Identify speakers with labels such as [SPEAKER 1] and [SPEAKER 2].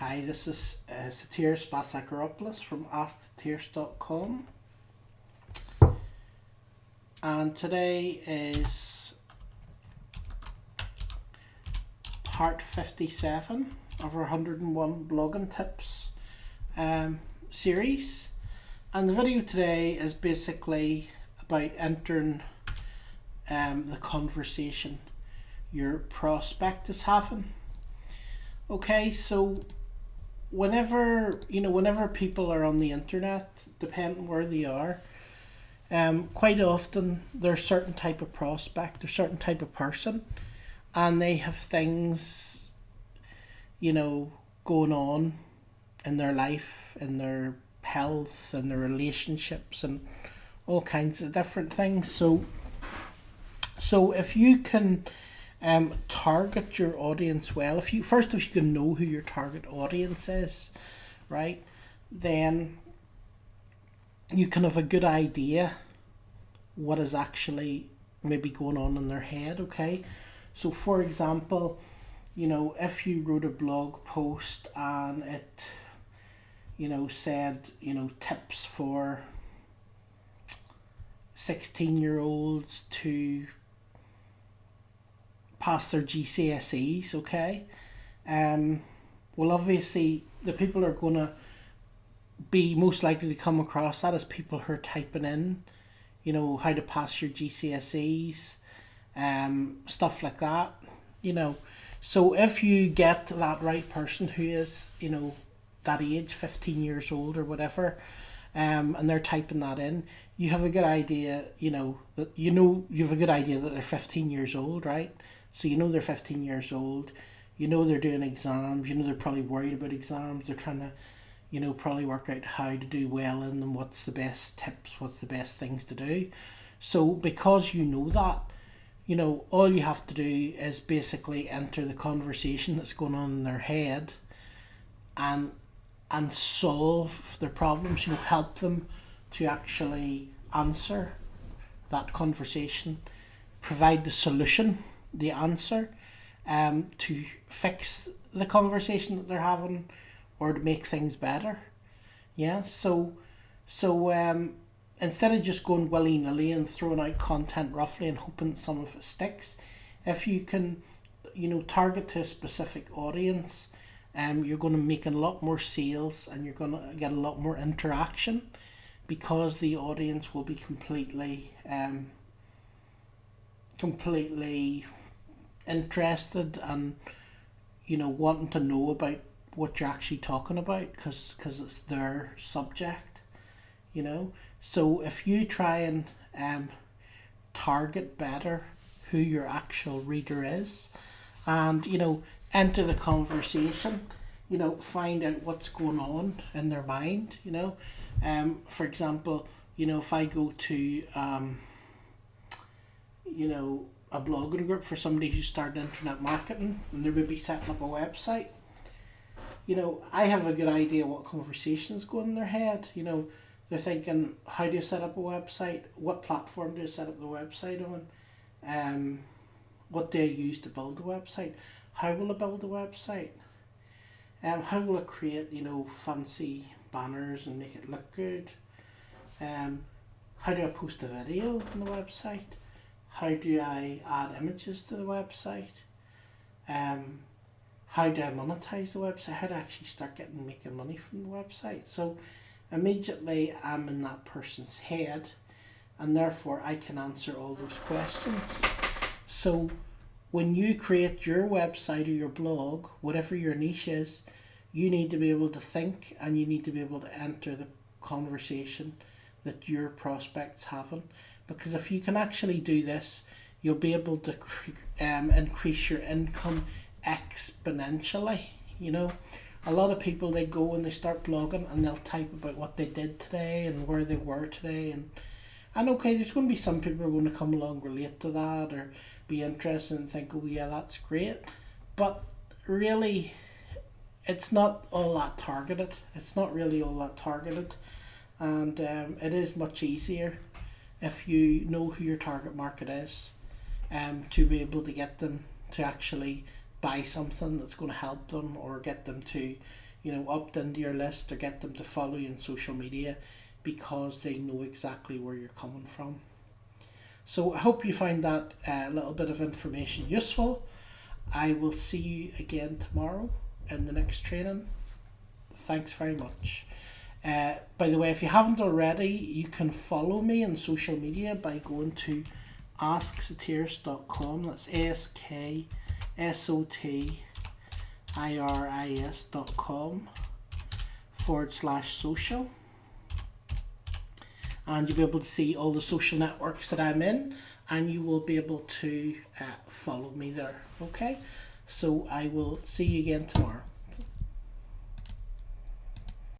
[SPEAKER 1] Hi, this is Satiris Basakaropoulos from AskSatiris.com, and today is part 57 of our 101 blogging tips series. And the video today is basically about entering the conversation your prospect is having. Okay, so whenever people are on the internet, depending where they are, quite often they're a certain type of prospect, a certain type of person, and they have things, going on in their life, in their health, in their relationships, and all kinds of different things. So if you can target your audience well, if you can know who your target audience is, right, then you can have a good idea what is actually maybe going on in their head. Okay, so for example, if you wrote a blog post and it said tips for 16-year-olds to pass their GCSEs, okay? Well, obviously, the people are going to be most likely to come across that as people who are typing in, how to pass your GCSEs, stuff like that, So if you get that right person who is, that age, 15 years old or whatever, and they're typing that in, you have a good idea, you have a good idea that they're 15 years old, right? So they're 15 years old, they're doing exams, they're probably worried about exams, they're trying to, probably work out how to do well in them, what's the best tips, what's the best things to do. So because that, all you have to do is basically enter the conversation that's going on in their head and solve their problems, help them to actually answer that conversation, provide the solution, the answer, to fix the conversation that they're having or to make things better. Yeah, so instead of just going willy-nilly and throwing out content roughly and hoping some of it sticks, if you can target to a specific audience, you're going to make a lot more sales and you're going to get a lot more interaction because the audience will be completely interested and wanting to know about what you're actually talking about because it's their subject. So if you try and target better who your actual reader is and enter the conversation, find out what's going on in their mind. For example, if I go to a blogging group for somebody who started internet marketing and they're maybe setting up a website, I have a good idea what conversations go in their head. They're thinking, how do you set up a website? What platform do you set up the website on? What do I use to build a website? How will I build a website? How will I create, fancy banners and make it look good? How do I post a video on the website? How do I add images to the website? How do I monetize the website? How do I actually start making money from the website? So immediately I'm in that person's head and therefore I can answer all those questions. So when you create your website or your blog, whatever your niche is, you need to be able to think and you need to be able to enter the conversation that your prospect's having. Because if you can actually do this, you'll be able to increase your income exponentially. A lot of people, they go and they start blogging and they'll type about what they did today and where they were today, and okay, there's going to be some people who are going to come along, relate to that or be interested and think, oh yeah, that's great, but really it's not all that targeted. It's not really all that targeted, and it is much easier if you know who your target market is, to be able to get them to actually buy something that's going to help them or get them to opt into your list or get them to follow you on social media, because they know exactly where you're coming from. So I hope you find that little bit of information useful. I will see you again tomorrow in the next training. Thanks very much. By the way, if you haven't already, you can follow me on social media by going to asksotiris.com. That's asksotiris.com/social. And you'll be able to see all the social networks that I'm in, and you will be able to follow me there. Okay, so I will see you again tomorrow.